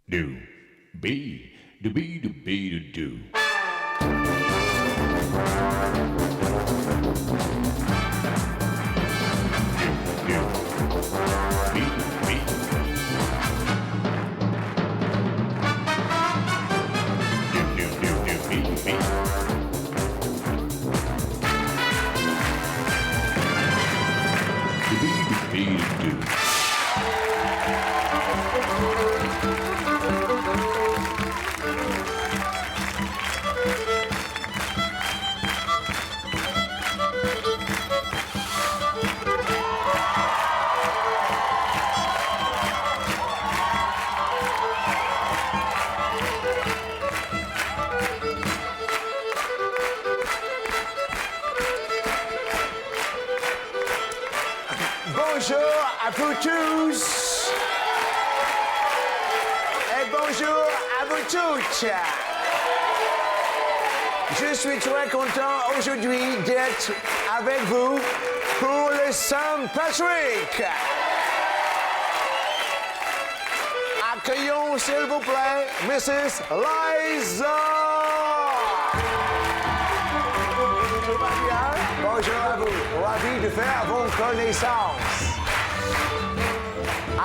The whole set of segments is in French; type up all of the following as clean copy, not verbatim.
do, be, do, be, do, be, do, do. Bonjour à vous tous et bonjour à vous toutes. Je suis très content aujourd'hui d'être avec vous pour le Saint-Patrick. Accueillons s'il vous plaît Mrs. Liza. Tout va bien? Bonjour à vous, ravi de faire vos connaissances.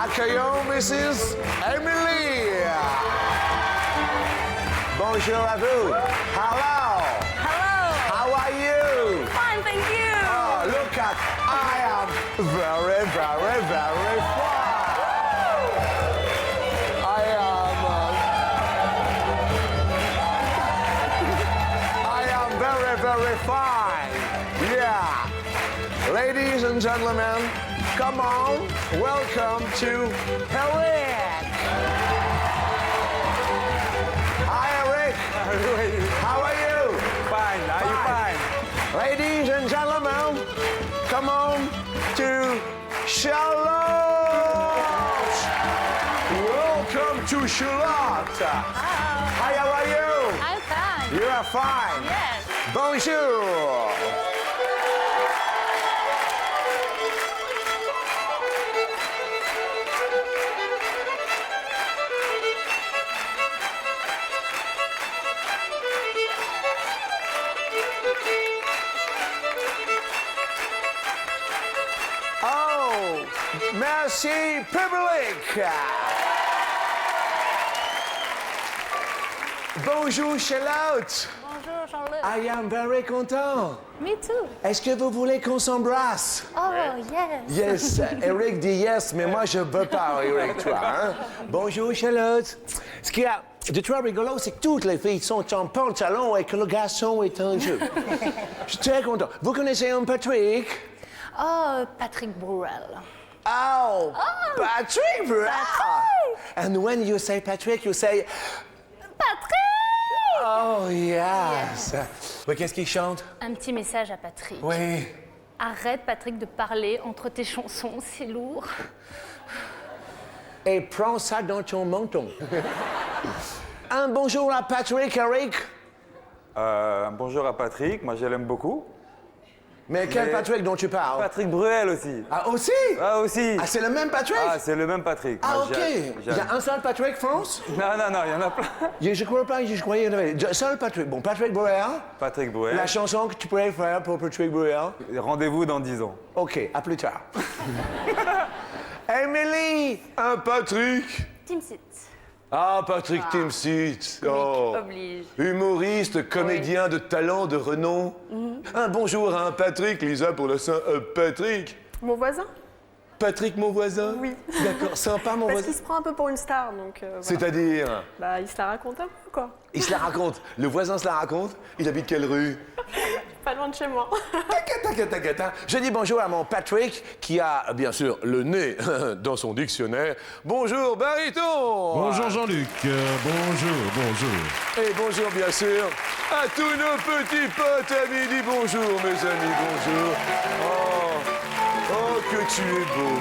Accueillons Mrs. Emily. Bonjour à vous. Hello. Hello. How are you? Fine, thank you. Oh, look at, I am very, very, very fine. I am very, very fine. Yeah. Ladies and gentlemen, come on, welcome to Eric. Hi, Eric. How are you? Fine, are you fine? Ladies and gentlemen, come on to Charlotte. Welcome to Charlotte. Hi, how are you? I'm fine. You are fine. Yes. Bonjour. Oh, merci public. Bonjour Charlotte. Bonjour, Charlotte. I am very content. Me too. Est-ce que vous voulez qu'on s'embrasse? Oh, yes. Yes, Eric dit yes, mais moi je veux pas, Eric, toi. Hein? Bonjour Charlotte. Ce qu'il y a de très rigolo, c'est que toutes les filles sont en pantalon et que le garçon est en jeu. Je suis très content. Vous connaissez un Patrick? Oh, Patrick Bruel. Oh, Patrick Bruel. Patrick. And when you say Patrick, you say, Patrick! oh yes. Mais qu'est-ce qu'il chante? Un petit message à Patrick. Oui. Arrête, Patrick, de parler entre tes chansons, c'est lourd. Et prends ça dans ton menton. Un bonjour à Patrick, Eric. Bonjour à Patrick, moi je l'aime beaucoup. Mais quel Mais- Patrick dont tu parles? Patrick Bruel aussi. Ah, aussi? Ah aussi. Ah, c'est le même Patrick? Ah, c'est le même Patrick. Ah, Moi, ok. Il y j'aime. a un seul Patrick France? Non, non, non, il y en a plein. Je crois pas, je croyais qu'il y en avait. Un seul Patrick. Bon, Patrick Bruel. Patrick Bruel. La chanson que tu pourrais faire pour Patrick Bruel? Rendez-vous dans 10 ans. Ok, à plus tard. Emily! Un Patrick? Team Sit. Ah, Patrick Timsit. Oh. Oblige. Humoriste, comédien de talent, de renom. Un bonjour à un Patrick, Lisa, pour le Saint-Patrick. Mon voisin? Patrick, mon voisin? Oui. D'accord, sympa, mon Parce voisin. qu'il se prend un peu pour une star, donc voilà. C'est-à-dire? Bah, il se la raconte un peu, quoi. Il se la raconte. Le voisin se la raconte. Il habite quelle rue? Pas loin de chez moi. Tacata. Je dis bonjour à mon Patrick, qui a, bien sûr, le nez dans son dictionnaire. Bonjour, Bariton! Bonjour Jean-Luc, bonjour. Et bonjour, bien sûr, à tous nos petits potes amis. Dis bonjour, mes amis, bonjour. Oh, que tu es beau.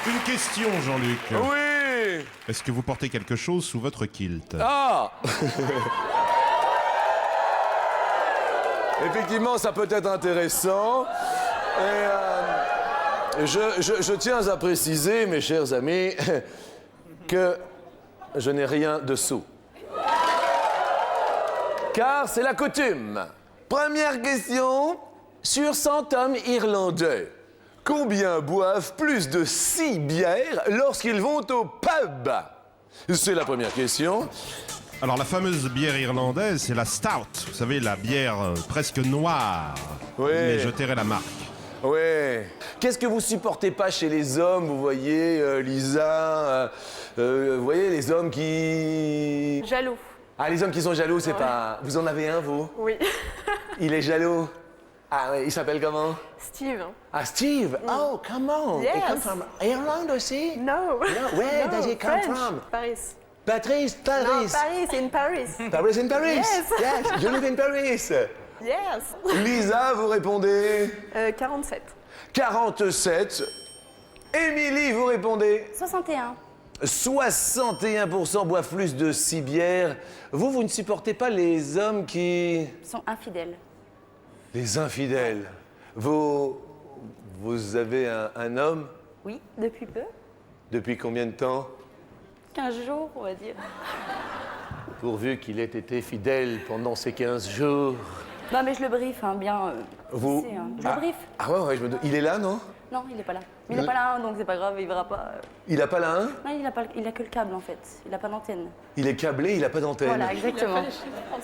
Une question Jean-Luc. Oui! Est-ce que vous portez quelque chose sous votre kilt? Ah! Effectivement, ça peut être intéressant. Et je tiens à préciser, mes chers amis, que je n'ai rien dessous. Car c'est la coutume. Première question. Sur 100 hommes irlandais, combien boivent plus de 6 bières lorsqu'ils vont au pub? C'est la première question. Alors, la fameuse bière irlandaise, c'est la stout. Vous savez, la bière presque noire. Oui. Mais je tairai la marque. Ouais. Qu'est-ce que vous supportez pas chez les hommes, vous voyez, Lisa vous voyez, les hommes qui... Jaloux. Ah, les hommes qui sont jaloux, c'est pas... Vous en avez un, vous? Oui. Il est jaloux. Ah, ouais, il s'appelle comment? Steve. Ah, Steve. Oh, come on. Yes. He come from Ireland aussi? No. No, where does he come French. from? Paris. Patrice, Non, Paris. Paris, in Paris. Paris in Paris. Yes. Yes, you live in Paris. Yes. Lisa, vous répondez 47. 47. Émilie, vous répondez 61. 61% boivent plus de 6 bières. Vous ne supportez pas les hommes qui... Ils sont infidèles. Les infidèles. Vous avez un homme Oui, depuis peu. depuis combien de temps? 15 jours, on va dire. Pourvu qu'il ait été fidèle pendant ces 15 jours. Non, mais je le briefe, hein, bien. Vous... tu sais, hein. Je le briefe. Ah ouais, il est là, non? Non, il est pas là. Mais il est pas là, hein, donc c'est pas grave, il verra pas. Il a pas la 1? Non, il a que le câble, en fait. Il a pas d'antenne. Il est câblé, il a pas d'antenne. Voilà, exactement.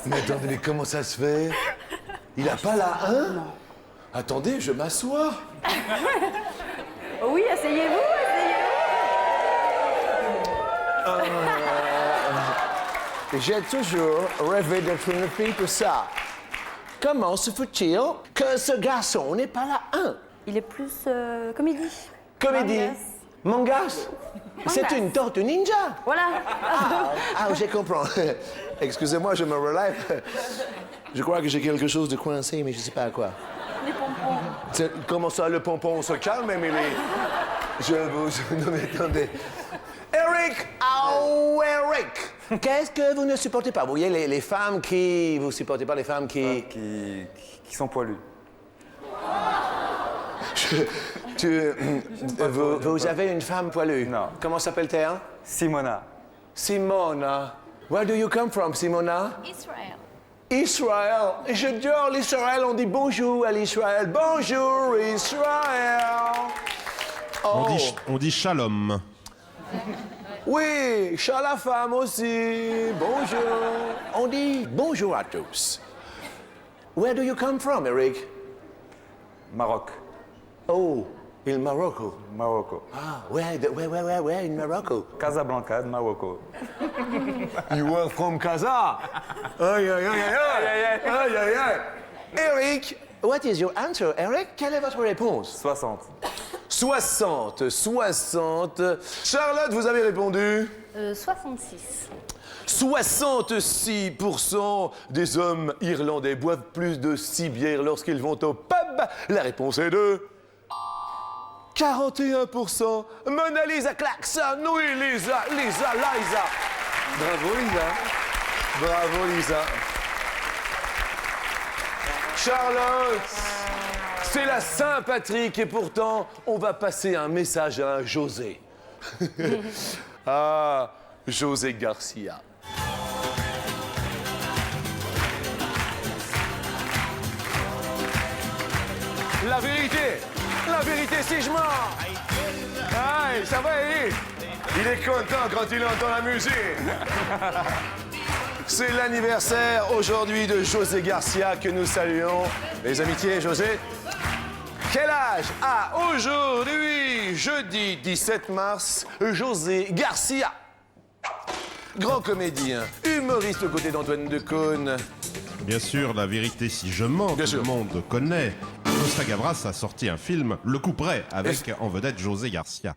Mais attendez, mais comment ça se fait? Il a pas la 1? Non. Attendez, je m'assois. Oui, asseyez-vous, J'ai toujours rêvé d'être une fille pour ça. Comment se fait-il que ce garçon n'est pas la 1? Il est plus comédie. Comédie. Mangas. Mangas. C'est une tortue ninja. Voilà. Ah, je comprends. Excusez-moi, je me relève. Je crois que j'ai quelque chose de coincé, mais je sais pas quoi. Les pompons. Comment ça, le pompon se calme, Émilie? Non, mais attendez. Eric! Oh, Eric! Qu'est-ce que vous ne supportez pas? Vous voyez, les femmes qui... Vous supportez pas les femmes qui... Qui sont poilus. Vous avez une femme poilue? Non. Comment s'appelle-t-elle? Simona. Simona. Where do you come from, Simona? Israël. Israël. J'adore l'Israël. On dit bonjour à l'Israël. Bonjour, Israël. Oh. On dit shalom. Oui, chat la femme aussi. Bonjour. On dit bonjour à tous. Where do you come from, Eric? Maroc. Oh, in Morocco. Marocco. Ah, where in Morocco? Casablanca, Marocco. You are from Casa. Aïe, aïe, aïe, aïe, aïe, aïe, aïe. Eric, what is your answer, Eric? Quelle est votre réponse? 60. 60. Charlotte, vous avez répondu? 66. 66% des hommes irlandais boivent plus de 6 bières lorsqu'ils vont au pub. La réponse est de 41%. Mona Lisa Clarkson, oui, Lisa. Bravo, Lisa. Bravo, Lisa. Charlotte, c'est la Saint-Patrick et pourtant, on va passer un message à un José. Ah, José Garcia. La vérité, c'est je mens. Aïe, ça va, Eric? Il est content quand il entend la musique. C'est l'anniversaire aujourd'hui de José Garcia que nous saluons. Les amitiés, José. Quel âge a aujourd'hui, jeudi 17 mars, José Garcia? Grand comédien, humoriste aux côtés d'Antoine Decaune. Bien sûr, la vérité, si je mens, Bien tout sûr. le monde connaît. Costa Gavras a sorti un film, Le Couperet, avec en vedette José Garcia.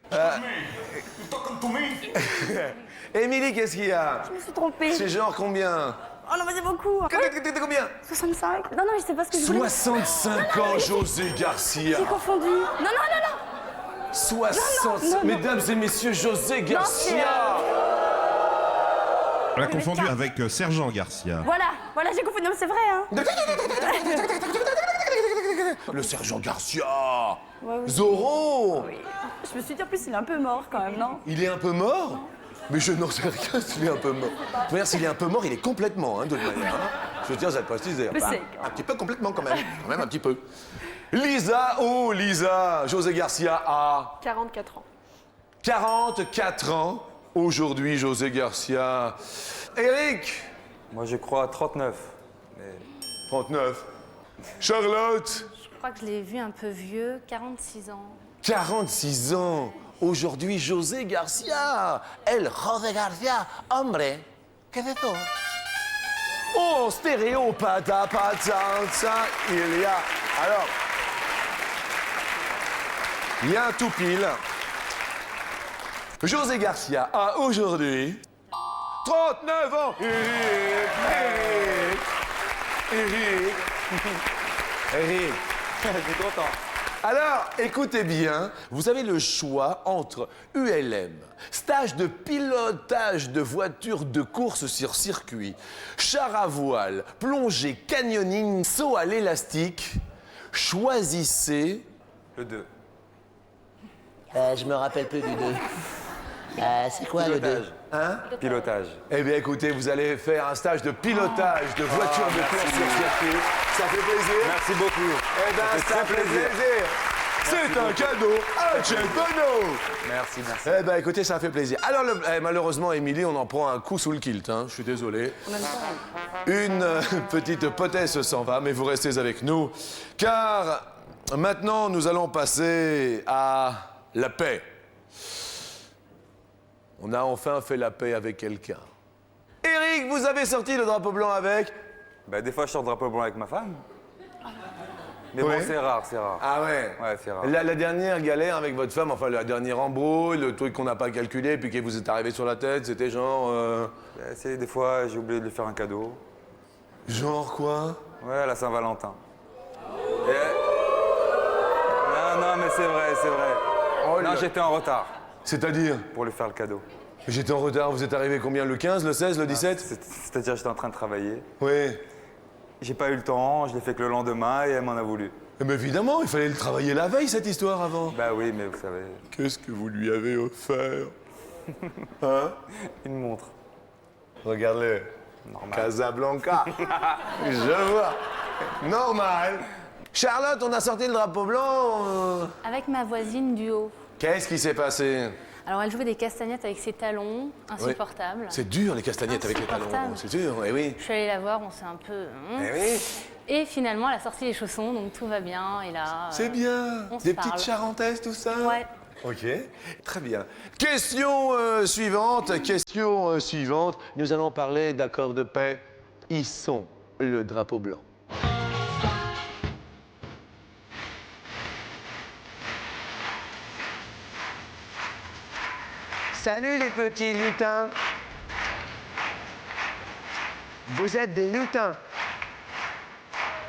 Émilie, qu'est-ce qu'il y a? Je me suis trompée. C'est genre combien? Oh non, mais c'est beaucoup. T'es combien? 65. Non, je sais pas ce que je voulais. 65 ans, José Garcia. J'ai confondu. Non. 60. non. Mesdames et messieurs, José Garcia. On l'a confondu avec Sergent Garcia. Voilà, j'ai confondu. Non, mais c'est vrai, hein. Le sergent Garcia. Ouais. Zorro. Je me suis dit, en plus, il est un peu mort quand même, non? Il est un peu mort? Mais je n'en sais rien s'il est un peu mort. De toute manière, s'il est un peu mort, il est complètement, hein, de toute manière. Hein. Je tiens à le préciser. Mais Enfin, c'est- un petit peu complètement quand même. Quand même un petit peu. Lisa, oh Lisa, José Garcia a 44 ans. 44 ans. Aujourd'hui, José Garcia. Eric, Moi, je crois 39. Mais 39. Charlotte, Je crois que je l'ai vu un peu vieux, 46 ans. 46 ans. Aujourd'hui, José Garcia. El José Garcia. Hombre, qu'est-ce que c'est ça? Oh, stéréo, pata, ça, il y a. Alors, il y a un tout pile. José Garcia a aujourd'hui 39 ans. Eric. je suis content. Alors, écoutez bien, vous avez le choix entre ULM, stage de pilotage de voitures de course sur circuit, char à voile, plongée, canyoning, saut à l'élastique. Choisissez. Le 2. Je me rappelle plus du 2. C'est quoi Pilotage. Hein? Pilotage. Eh bien, écoutez, vous allez faire un stage de pilotage de voitures de course sur circuit. Ça fait plaisir? Merci beaucoup. Eh bien, fait ça très fait plaisir. plaisir. C'est un cadeau à Chez Bono. Merci, merci. Eh ben écoutez, ça fait plaisir. Alors malheureusement, Émilie, on en prend un coup sous le kilt, hein. Je suis désolé. Une petite potesse s'en va, mais vous restez avec nous, car maintenant nous allons passer à la paix. On a enfin fait la paix avec quelqu'un. Eric, vous avez sorti le drapeau blanc avec? Bah, des fois, je sors le drapeau blanc avec ma femme. Mais bon, Ouais. c'est rare, c'est rare. Ah ouais? Ouais, c'est rare. La dernière galère avec votre femme, enfin la dernière embrouille, le truc qu'on n'a pas calculé puis qui vous est arrivé sur la tête, c'était genre... C'est des fois, j'ai oublié de lui faire un cadeau. Genre quoi? Ouais, à la Saint-Valentin. Non, mais c'est vrai, c'est vrai. Oh là. Non, j'étais en retard C'est-à-dire? pour lui faire le cadeau. J'étais en retard, vous êtes arrivé combien? Le 15, le 16, le 17? C'est-à-dire, j'étais en train de travailler. Oui. J'ai pas eu le temps, je l'ai fait que le lendemain et elle m'en a voulu. Mais évidemment, il fallait le travailler la veille, cette histoire, avant. Bah oui, mais vous savez, Qu'est-ce que vous lui avez offert? Hein? une montre. Regarde-le. Normal. Casablanca. Je vois. Normal. Charlotte, on a sorti le drapeau blanc. Avec ma voisine du haut. Qu'est-ce qui s'est passé? Alors, elle jouait des castagnettes avec ses talons, insupportables. C'est dur, les castagnettes avec les talons. Insupportable. C'est dur, eh oui. Je suis allée la voir, on s'est un peu... Eh oui. Et finalement, elle a sorti les chaussons, donc tout va bien. Et là... C'est bien. on se Des parle. petites charentaises, tout ça? Ouais. Ok, très bien. Question suivante, question suivante. Nous allons parler d'accords de paix. Ils sont le drapeau blanc. Salut les petits lutins. Vous êtes des lutins.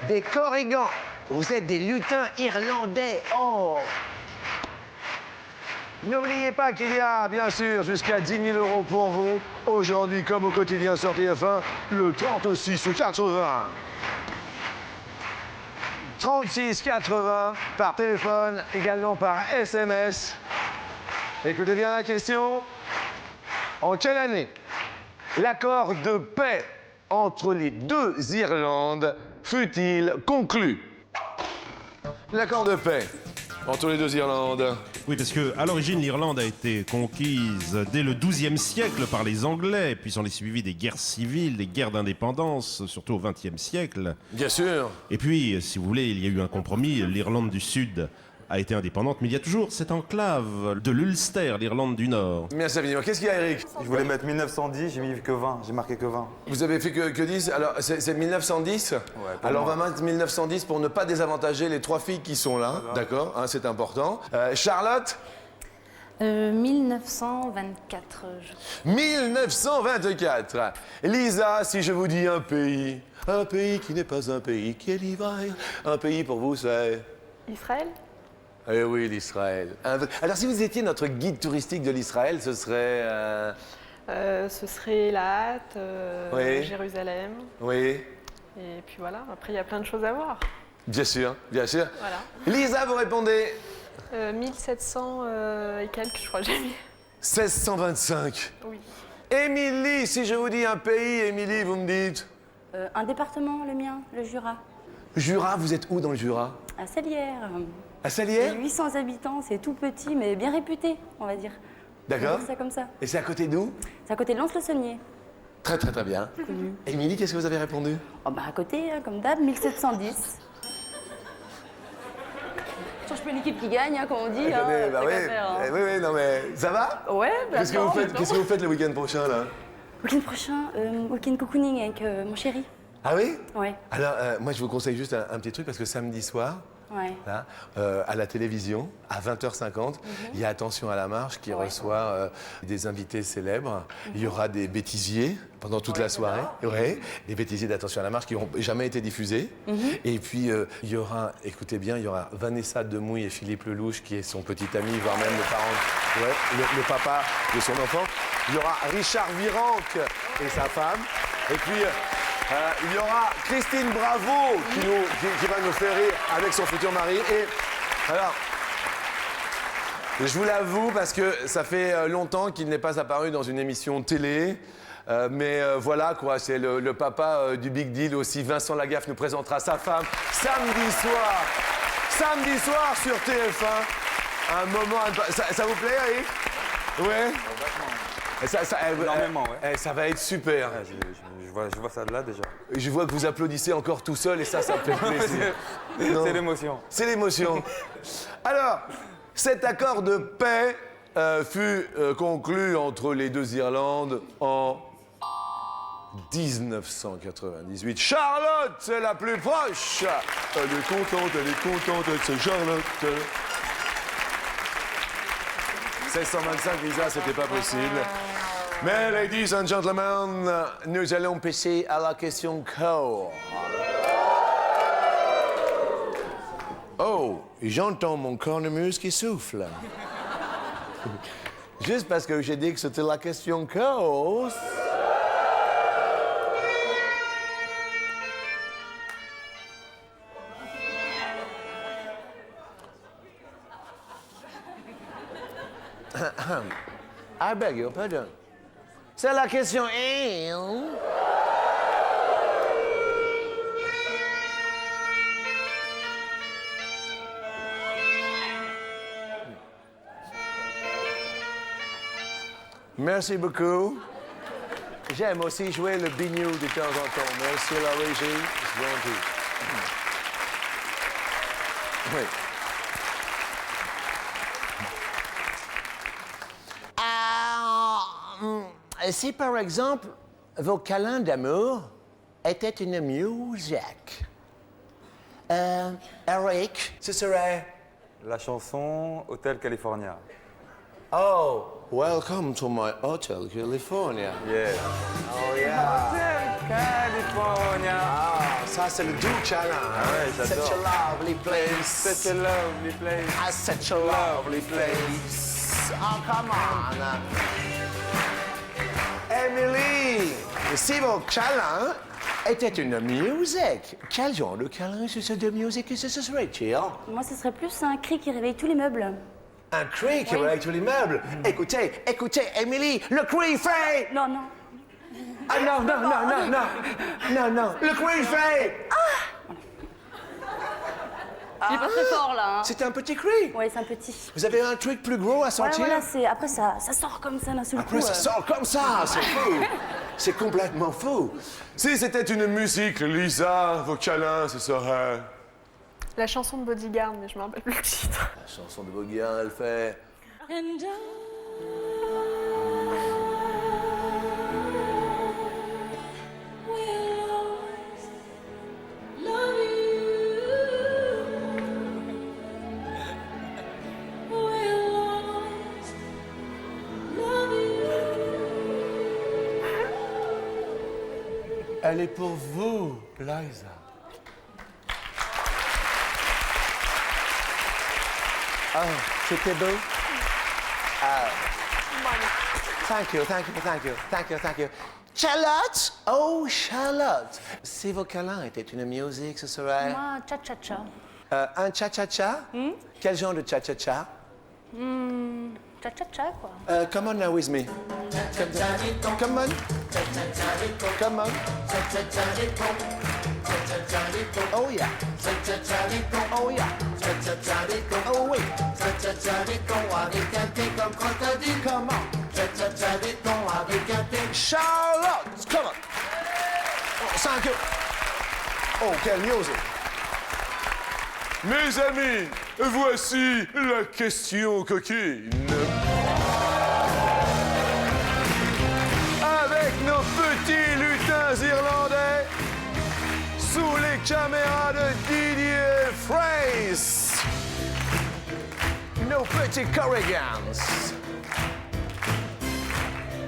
Des corrigans. Vous êtes des lutins irlandais. Oh! N'oubliez pas qu'il y a, bien sûr, jusqu'à 10 000 € pour vous. Aujourd'hui, comme au quotidien sur TF1, le 36 80. 36 80 par téléphone, également par SMS. Écoutez bien la question. En quelle année l'accord de paix entre les deux Irlandes fut-il conclu? L'accord de paix entre les deux Irlandes. Oui, parce que à l'origine, l'Irlande a été conquise dès le XIIe siècle par les Anglais, puis s'en est suivi des guerres civiles, des guerres d'indépendance, surtout au XXe siècle. Bien sûr. Et puis, si vous voulez, il y a eu un compromis. L'Irlande du Sud a été indépendante, mais il y a toujours cette enclave de l'Ulster, l'Irlande du Nord. Merci infiniment. Qu'est-ce qu'il y a, Eric? Je voulais mettre 1910, j'ai mis que 20, j'ai marqué que 20. Vous avez fait que 10? Alors, c'est 1910? pour Alors, on moi. va mettre 1910 pour ne pas désavantager les trois filles qui sont là. D'accord, hein, c'est important. Charlotte? 1924, je crois. 1924. Lisa, si je vous dis un pays qui n'est pas un pays, qui est l'hiver, un pays pour vous, c'est... Israël? Eh oui, l'Israël. Alors, si vous étiez notre guide touristique de l'Israël, ce serait... Ce serait la hâte, Oui. Jérusalem. Oui, Et puis voilà, après il y a plein de choses à voir. bien sûr, bien sûr. Voilà. Lisa, vous répondez 1700 et quelques, je crois que j'ai mis. 1625. Oui. Émilie, si je vous dis un pays, Émilie, vous me dites? Un département, le mien, le Jura. Jura, vous êtes où dans le Jura? À Salières. À Salières? 800 habitants, c'est tout petit, mais bien réputé, on va dire. On va D'accord. dire ça comme ça. Et c'est à côté d'où? C'est à côté de Lens-le-Saunier. Très très très bien. Émilie, qu'est-ce que vous avez répondu? Oh, bah à côté, hein, comme d'hab, 1710. Change pas l'équipe qui gagne, hein, comme on dit. Hein, Attendez, bah tant oui, qu'à faire, hein. oui, oui, non mais ça va? Ouais, bah Qu'est-ce que vous faites, qu'est-ce que vous faites le week-end prochain là? Week-end prochain, week-end cocooning avec mon chéri. Ah oui? Ouais, Alors moi je vous conseille juste un petit truc parce que samedi soir, ouais. là, à la télévision, à 20h50, il y a Attention à la marche qui Ouais. reçoit des invités célèbres. Il y aura des bêtisiers pendant toute la soirée. Ouais, des bêtisiers d'Attention à la marche qui n'ont jamais été diffusés. Et puis il y aura, écoutez bien, il y aura Vanessa Demouy et Philippe Lelouch qui est son petit ami, voire même le parent, ouais, le papa de son enfant. Il y aura Richard Virenque et sa femme. Et puis il y aura Christine Bravo qui va nous faire rire avec son futur mari. Et alors, je vous l'avoue parce que ça fait longtemps qu'il n'est pas apparu dans une émission télé. Mais voilà quoi, c'est le papa du Big Deal aussi. Vincent Lagaffe nous présentera sa femme samedi soir sur TF1. Un moment, ça vous plaît, Eric? Ouais. Énormément, ouais. Ça va être super. Je vois ça de là déjà. Je vois que vous applaudissez encore tout seul et ça me fait plaisir. Non. C'est l'émotion. C'est l'émotion. Alors, cet accord de paix fut conclu entre les deux Irlandes en 1998. Charlotte, c'est la plus proche. Elle est contente, c'est Charlotte. 1625 visas, c'était pas possible. Mais, ladies and gentlemen, nous allons passer à la question corps. Oh, j'entends mon cornemuse qui souffle. Juste parce que j'ai dit que c'était la question corps. I beg your pardon. C'est la question hein? Merci beaucoup. J'aime aussi jouer le bignou de temps en temps. Merci la régie. C'est gentil. Oui. Si par exemple vos câlins d'amour étaient une musique, Eric, ce serait... La chanson Hotel California. Oh, welcome to my Hotel California. Yeah. Oh yeah. Hotel California. Ah, ça c'est le doux câlin. Hein? ouais, j'adore. Such a lovely place. Such a lovely place. Ah, such a lovely place. Oh, come on. Emily, si vos câlins étaient une musique, quel genre de câlin ce serait de musique que ce serait-il? Moi, ce serait plus un cri qui réveille tous les meubles. Un cri qui Oui. réveille tous les meubles. Écoutez, Emily, le cri fait... Non, non. Ah non, non, non, non, non. Non, non. Le cri fait... Il est pas très fort, là. Hein. C'est un petit cri. Ouais, c'est un petit. Vous avez un truc plus gros à Ouais, sentir? voilà, c'est... Après, ça sort comme ça d'un seul coup. Après, ça sort comme ça, c'est fou. C'est complètement fou. Si c'était une musique, Lisa, vos câlins, ce serait... La chanson de Bodyguard, mais je me rappelle plus le titre. La chanson de Boguin, elle fait... Elle est pour vous, Liza. Ah, c'était beau. Thank you, thank you, thank you, thank you, thank you. Charlotte! Oh, Charlotte! Si vos câlins étaient une musique, ce serait... Moi, cha-cha-cha. Un cha-cha-cha? Quel genre de cha-cha-cha? Cha-cha-cha, quoi. Come on now with me. Come on. Come on. Oh yeah. Oh yeah. Oh oui. Come on. Charlotte, come on. Oh, thank you. Oh, quelle musique. Mes amis, voici la question coquine. Avec nos petits lutins irlandais, sous les caméras de Didier Fraisse, Nos petits Corrigans.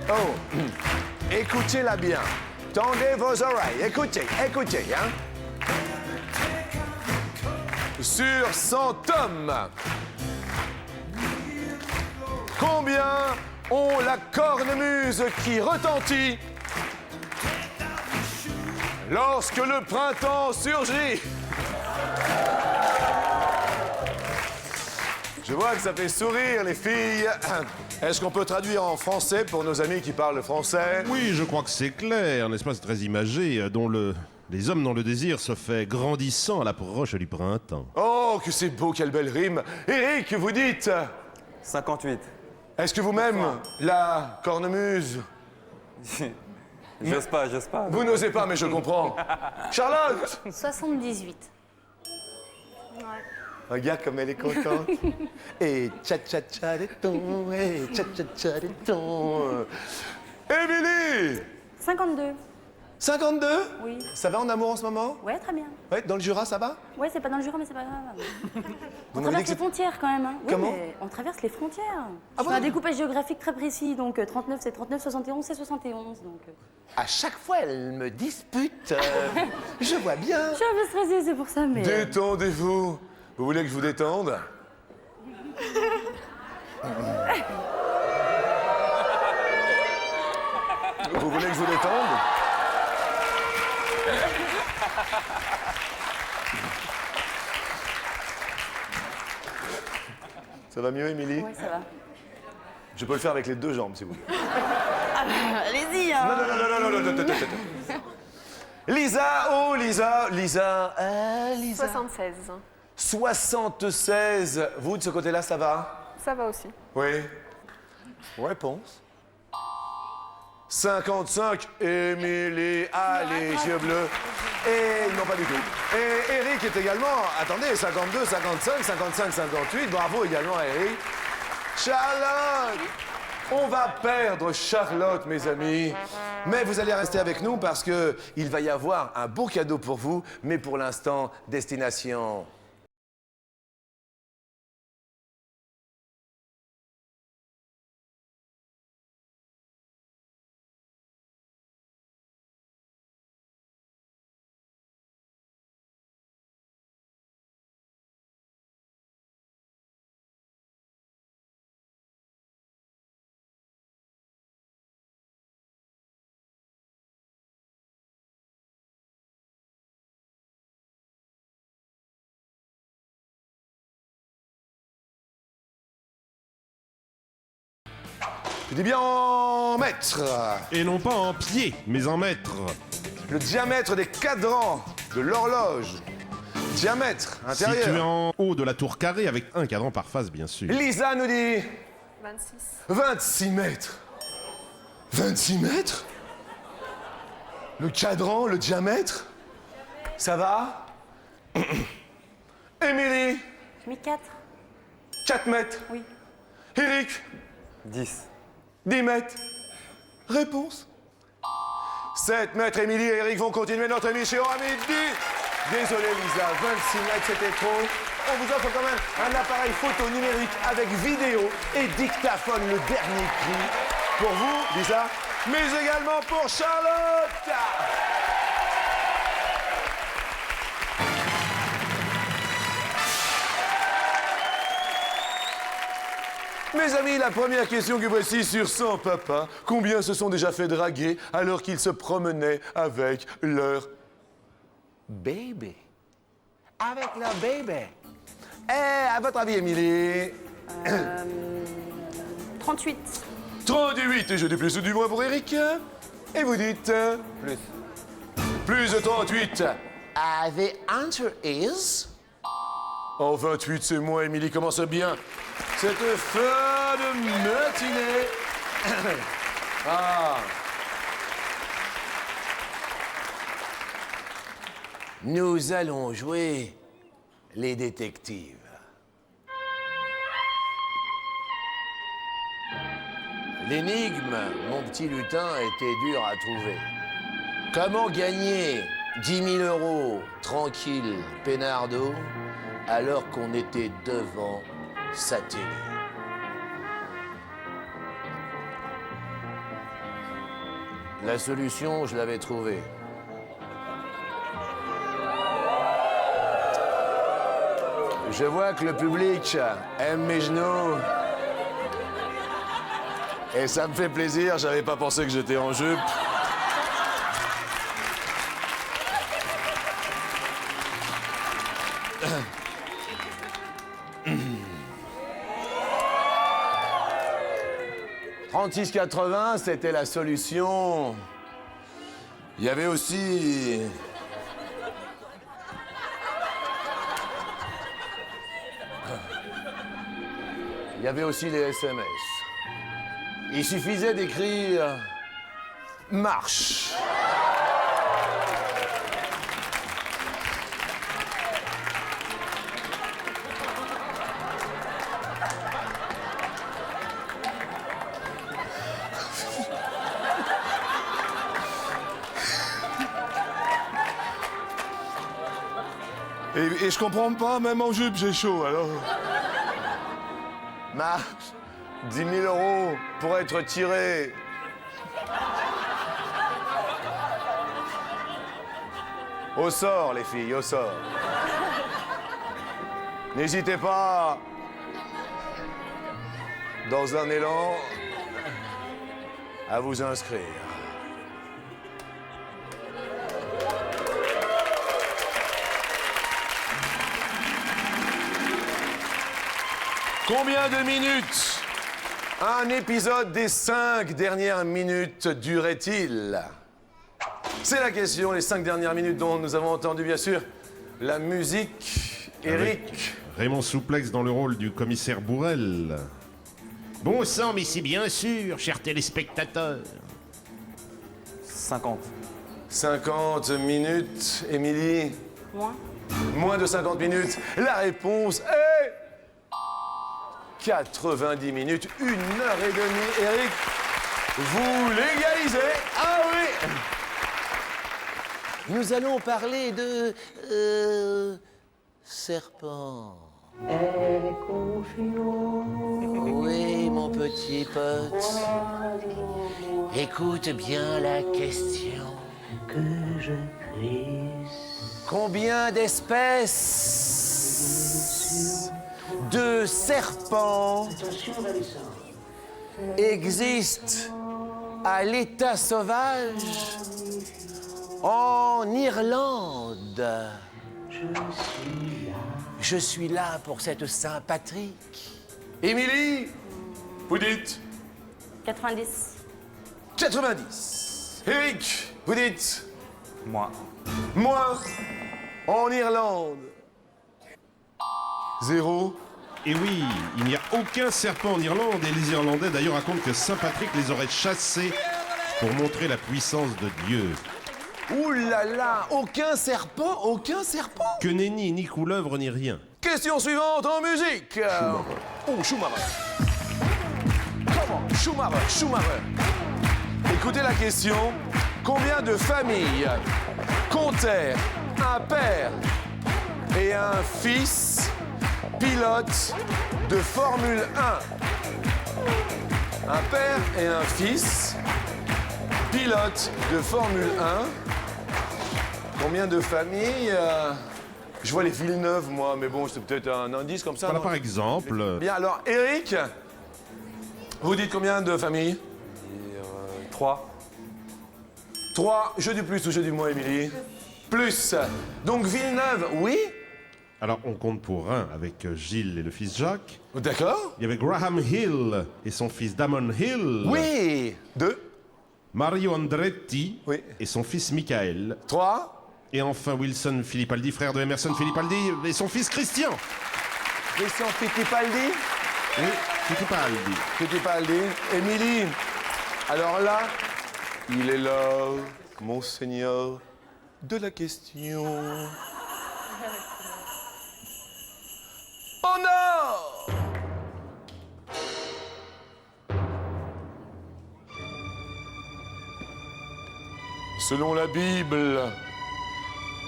Oh, écoutez-la bien. Tendez vos oreilles. Écoutez, écoutez, hein. sur 100 tomes, combien ont la cornemuse qui retentit lorsque le printemps surgit? Je vois que ça fait sourire les filles. Est-ce qu'on peut traduire en français pour nos amis qui parlent français? Oui, je crois que c'est clair, n'est-ce pas? C'est très imagé, les hommes dont le désir se fait grandissant à l'approche du printemps. Oh, que c'est beau, quelle belle rime. Eric, vous dites? 58. Est-ce que vous-même, la cornemuse? J'ose pas, j'ose pas. Vous n'osez pas, mais je comprends. Charlotte! 78. Regarde comme elle est contente. Et tcha-tcha-tcha des tons, et tcha-tcha-tcha des tons. Émilie! 52. 52? Oui. Ça va en amour en ce moment? Ouais, très bien. Ouais, dans le Jura, ça va? Ouais, c'est pas dans le Jura, mais c'est pas grave. On m'avez dit traverse que les frontières quand même. Hein. Oui, Comment? mais on traverse les frontières. Ah Je fais un découpage géographique très précis, donc 39 c'est 39, 71 c'est 71. Donc, À chaque fois, elle me dispute. Je vois bien. Je suis un peu stressée, c'est pour ça, mais. Détendez-vous. Vous voulez que je vous détende? Vous voulez que je vous détende? Ça va mieux, Émilie? Ouais, ça va. Je peux le faire avec les deux jambes, si vous voulez. Allez-y, hein. Non. Lisa, oh Lisa, Lisa. 76. 76. Vous, de ce côté-là, ça va? Ça va aussi. Oui. Réponse. 55, Émilie, allez, yeux bleus. Et non, pas du tout. Et Eric est également, attendez, 52, 55, 55, 58. Bravo également à Eric. Charlotte! On va perdre Charlotte, mes amis. Mais vous allez rester avec nous parce que il va y avoir un beau cadeau pour vous. Mais pour l'instant, destination. Je dis bien en mètres. Et non pas en pieds, mais en mètres. Le diamètre des cadrans de l'horloge. Diamètre intérieur. Situé en haut de la tour carrée avec un cadran par face, bien sûr. Lisa nous dit 26. 26 mètres. 26 mètres? Le cadran, le diamètre? Ça va? Émilie, Je mets 4. 4 mètres. Oui. Eric, 10. 10 mètres. Réponse 7 mètres. Émilie et Eric vont continuer notre émission à midi. Désolé Lisa, 26 mètres c'était trop. On vous offre quand même un appareil photo numérique avec vidéo et dictaphone, le dernier cri. Pour vous, Lisa, mais également pour Charlotte. Mes amis, la première question que voici sur 100 papas. Combien se sont déjà fait draguer alors qu'ils se promenaient avec leur... Baby. Avec leur baby. Eh, à votre avis, Émilie, 38. 38, je dis plus ou du moins pour Eric. Et vous dites Plus. plus de 38. The answer is... Oh, 28, c'est moi, Émilie, commence bien. Cette fin de matinée. Ah. Nous allons jouer les détectives. L'énigme, mon petit lutin, était dure à trouver. Comment gagner 10 000 € tranquille, peinardo, alors qu'on était devant sa télé? La solution, je l'avais trouvée. Je vois que le public aime mes genoux. Et ça me fait plaisir, j'avais pas pensé que j'étais en jupe. « 36,80, c'était la solution. Il y avait aussi... Il y avait aussi les SMS. Il suffisait d'écrire « marche ». Et je comprends pas, même en jupe, j'ai chaud, alors... Marche, 10 000 € pour être tiré. Au sort, les filles, au sort. N'hésitez pas, dans un élan, à vous inscrire. Combien de minutes un épisode des 5 dernières minutes durait-il? C'est la question, les 5 dernières minutes dont nous avons entendu, bien sûr, la musique. Eric. Raymond Souplex dans le rôle du commissaire Bourrel. Bon sang, mais c'est bien sûr, chers téléspectateurs. 50. 50 minutes, Émilie. Moins. Moins de 50 minutes. La réponse est... 90 minutes, 1 heure et demie. Eric, vous l'égalisez. Ah oui! Nous allons parler de... serpent. Oui, mon petit pote. Écoute bien la question que je prise. Combien d'espèces de serpents existent à l'état sauvage en Irlande? Je suis là pour cette Saint-Patrick. Émilie, vous dites 90. 90. Eric, vous dites Moins. moi en Irlande. 0. Et oui, il n'y a aucun serpent en Irlande et les Irlandais d'ailleurs racontent que Saint Patrick les aurait chassés pour montrer la puissance de Dieu. Ouh là là, aucun serpent, aucun serpent. Que nenni, ni couleuvre, ni rien. Question suivante en musique. Oh, Schumacher. Comment? Schumacher. Écoutez la question. Combien de familles comptèrent un père et un fils pilote de Formule 1? Un père et un fils pilote de Formule 1. Combien de familles Je vois les Villeneuve, moi, mais bon, c'est peut-être un indice comme ça. Voilà non? par exemple. Bien, alors, Eric, vous dites combien de familles? 3. 3. Je dis plus ou je dis moins, Émilie? Plus. Donc, Villeneuve, oui. Alors, on compte pour 1 avec Gilles et le fils Jacques. D'accord. Il y avait Graham Hill et son fils Damon Hill. Oui. 2, Mario Andretti Oui. et son fils Michael. 3, Et enfin Wilson Fittipaldi, frère de Emerson Fittipaldi, et son fils Christian. Christian Fittipaldi. Oui, Fittipaldi. Fittipaldi. Émilie. Alors là, il est là, monseigneur de la question. Oh non! Selon la Bible,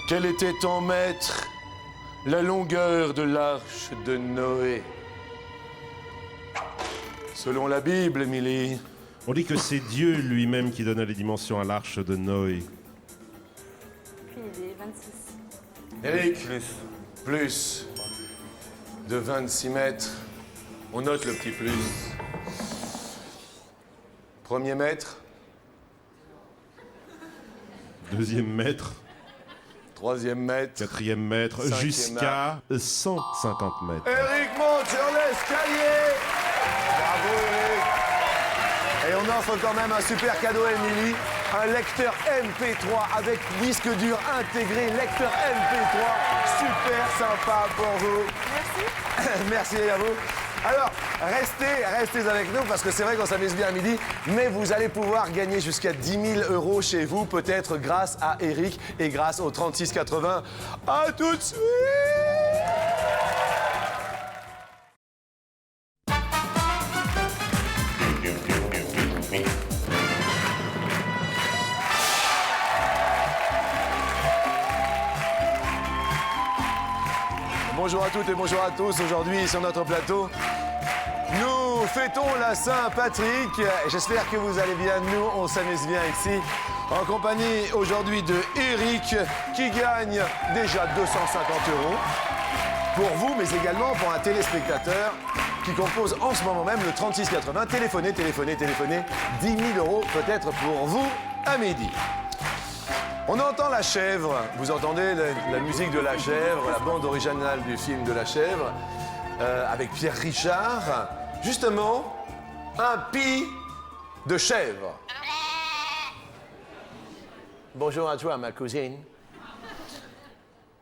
quel était en mètres la longueur de l'arche de Noé? Selon la Bible, Émilie. On dit que c'est Dieu lui-même qui donna les dimensions à l'arche de Noé. Puis il est 26. Eric, Plus. plus de 26 mètres. On note le petit plus. Premier mètre, Deuxième mètre, troisième mètre. quatrième mètre, Cinquième jusqu'à 150 mètres. Eric monte sur l'escalier. Bravo Eric. Et on offre quand même un super cadeau à Émilie. Un lecteur MP3 avec disque dur intégré. Lecteur MP3. Super sympa pour vous. Merci. Merci à vous. Alors, restez avec nous parce que c'est vrai qu'on s'amuse bien à midi, mais vous allez pouvoir gagner jusqu'à 10 000 € chez vous, peut-être grâce à Eric et grâce au 3680. À tout de suite. Bonjour à toutes et bonjour à tous. Aujourd'hui, sur notre plateau, nous fêtons la Saint-Patrick. J'espère que vous allez bien. Nous, on s'amuse bien ici. En compagnie aujourd'hui de Eric, qui gagne déjà 250 € pour vous, mais également pour un téléspectateur qui compose en ce moment même le 3680. Téléphonez. 10 000 € peut-être pour vous à midi. On entend la chèvre, vous entendez la musique de la chèvre, la bande originale du film de la chèvre, avec Pierre Richard. Justement, un pis de chèvre. Bonjour à toi, ma cousine.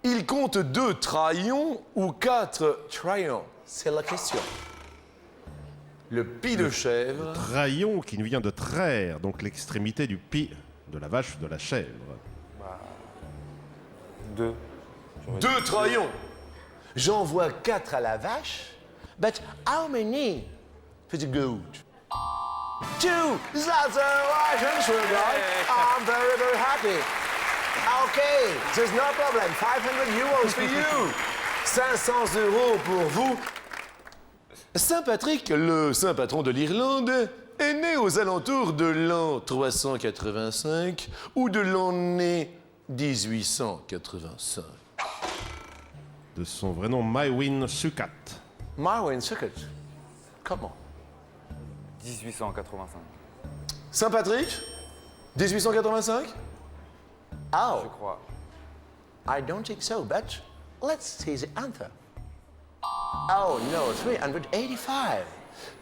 Il compte 2 traillons ou 4 traillons? C'est la question. Le pis de chèvre. Traillon qui nous vient de traire, donc l'extrémité du pis de la vache ou de la chèvre. 2. 2 traillons. J'en vois 4 à la vache. But how many for the goat? 2. That's the right answer, guys. I'm very, very happy. Okay, there's no problem. 500 € for you. 500 € pour vous. Saint-Patrick, le saint patron de l'Irlande, est né aux alentours de l'an 385 ou de l'année 1885. De son vrai nom, Maewyn Succat. Maewyn Succat. Comment? 1885. Saint-Patrick 1885? Oh, Je crois. I don't think so, but let's see the answer. Oh no, 385.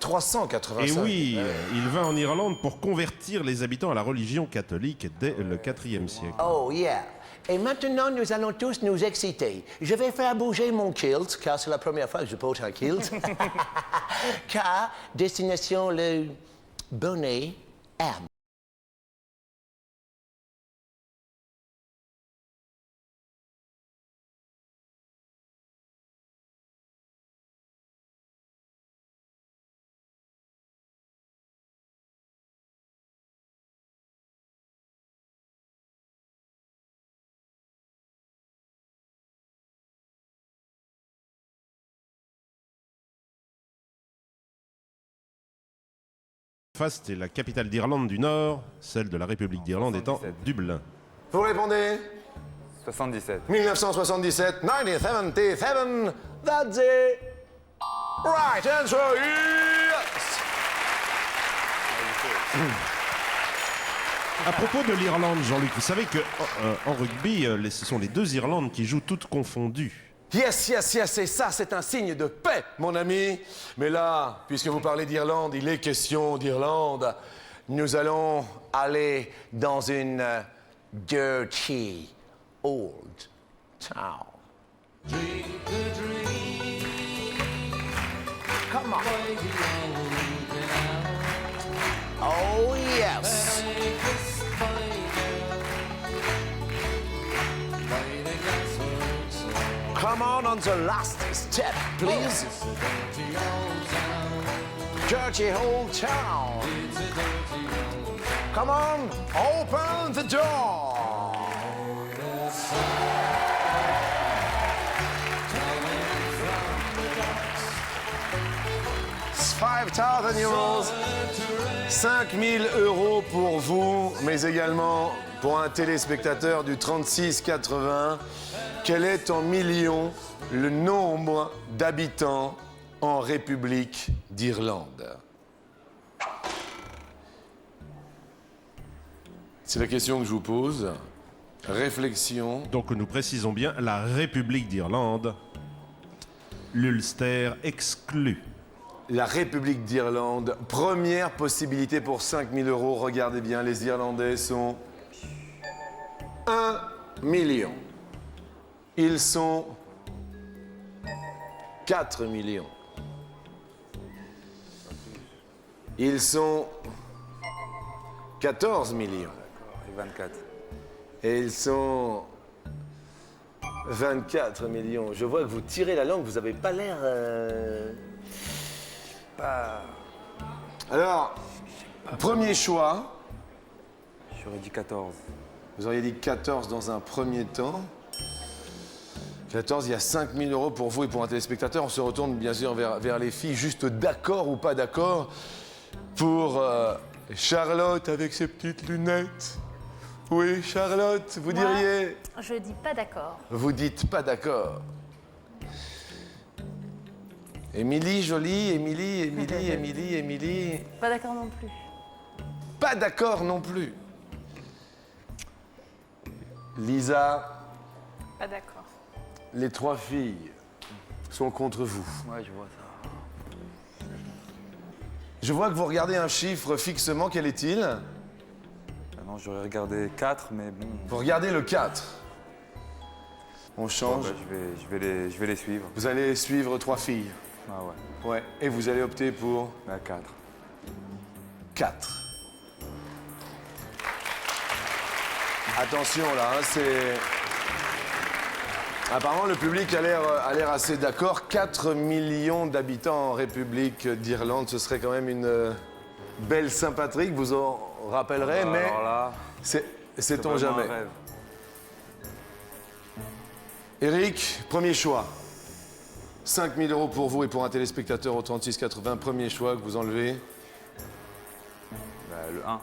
385. Et oui, il vint en Irlande pour convertir les habitants à la religion catholique dès le IVe siècle. Oh yeah. Et maintenant, nous allons tous nous exciter. Je vais faire bouger mon kilt, car c'est la première fois que je porte un kilt. Car, destination le bonnet M. Face, c'était la capitale d'Irlande du Nord, celle de la République d'Irlande étant 77. Dublin. Vous répondez 77. 1977, 1977, that's it. Right answer, yes. À propos de l'Irlande, Jean-Luc, vous savez que en rugby, ce sont les 2 Irlandes qui jouent toutes confondues. Yes, yes, yes, et ça, c'est un signe de paix, mon ami. Mais là, puisque vous parlez d'Irlande, il est question d'Irlande. Nous allons aller dans une dirty old town. Come on. Oh, yes. Come on the last step, please. Dirty old town. Come on, open the door. It's 5,000 euros. 5 000 euros pour vous, mais également pour un téléspectateur du 36-80. Quel est en millions le nombre d'habitants en République d'Irlande? C'est la question que je vous pose. Réflexion. Donc nous précisons bien la République d'Irlande, l'Ulster exclu. La République d'Irlande, première possibilité pour 5 000 euros. Regardez bien, les Irlandais sont 1 million. Ils sont 4 millions. Ils sont 14 millions. Et 24. Et ils sont 24 millions. Je vois que vous tirez la langue, vous n'avez pas l'air... Alors, premier choix. J'aurais dit 14. Vous auriez dit 14 dans un premier temps. 14, il y a 5 000 euros pour vous et pour un téléspectateur. On se retourne bien sûr vers les filles, juste d'accord ou pas d'accord. Pour Charlotte avec ses petites lunettes. Oui, Charlotte, vous diriez? Je dis pas d'accord. Vous dites pas d'accord. Émilie, jolie, Émilie. Pas d'accord non plus. Pas d'accord non plus. Lisa, Pas d'accord. les 3 filles sont contre vous. Ouais, je vois ça. Je vois que vous regardez un chiffre fixement. Quel est-il? Ah non, j'aurais regardé 4, mais bon. Vous regardez le 4. On Bon, change. bah, je vais les suivre. Vous allez suivre 3 filles. Ah ouais. Ouais. Et vous allez opter pour Bah, 4. 4. Attention là, hein, c'est... Apparemment, le public a l'air assez d'accord. 4 millions d'habitants en République d'Irlande, ce serait quand même une belle Saint-Patrick, vous en rappellerez, mais Alors là, sait-on vraiment jamais. un rêve. Eric, premier choix. 5 000 euros pour vous et pour un téléspectateur au 36-80. Premier choix que vous enlevez. Bah, le 1.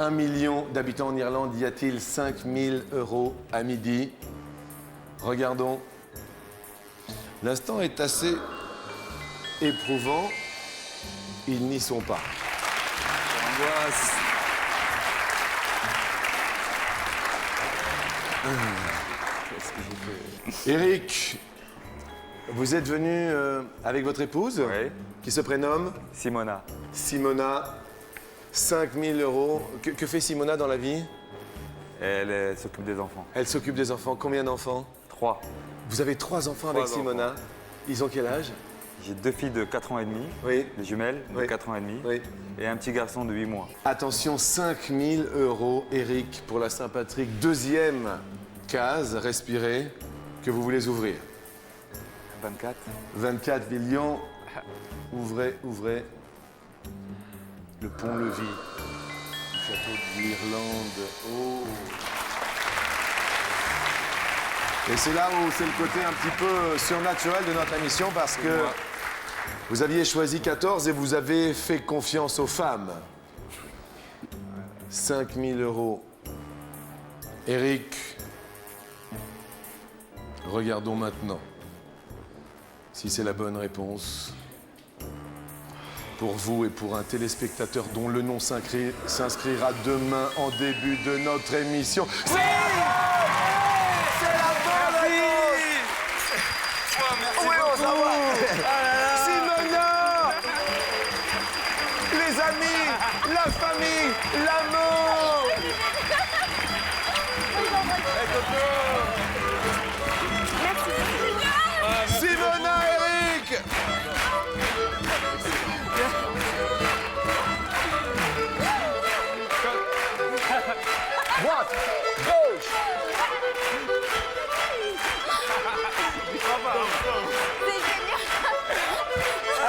1 million d'habitants en Irlande, y a-t-il 5 000 euros à midi? Regardons. L'instant est assez éprouvant. Ils n'y sont pas. Angoisse. Qu'est-ce que j'ai fait? Eric, vous êtes venu avec votre épouse, Oui. qui se prénomme Simona. Simona. 5 000 euros. Que fait Simona dans la vie? Elle s'occupe des enfants. Elle s'occupe des enfants. Combien d'enfants? 3. Vous avez 3 enfants avec 3 Simona. Ils ont quel âge? J'ai 2 filles de 4 ans et demi, Oui. des jumelles de Oui. 4 ans et demi, Oui. et un petit garçon de 8 mois. Attention, 5 000 euros, Eric, pour la Saint-Patrick. Deuxième case, respirez, que vous voulez ouvrir. 24. 24 millions. Ouvrez. Le pont-levis du château de l'Irlande. Oh. Et c'est là où c'est le côté un petit peu surnaturel de notre émission parce que vous aviez choisi 14 et vous avez fait confiance aux femmes. 5 000 euros. Eric, regardons maintenant si c'est la bonne réponse. Pour vous et pour un téléspectateur dont le nom s'inscrira demain en début de notre émission. C'est la bonne réponse. Oui, on s'en va. Simona. Les amis, la famille, l'amour. Simona, Eric. Droite, gauche.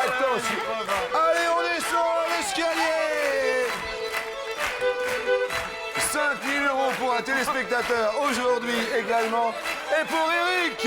Attention. Allez, on descend l'escalier. 5 000 € pour un téléspectateur aujourd'hui également. Et pour Eric.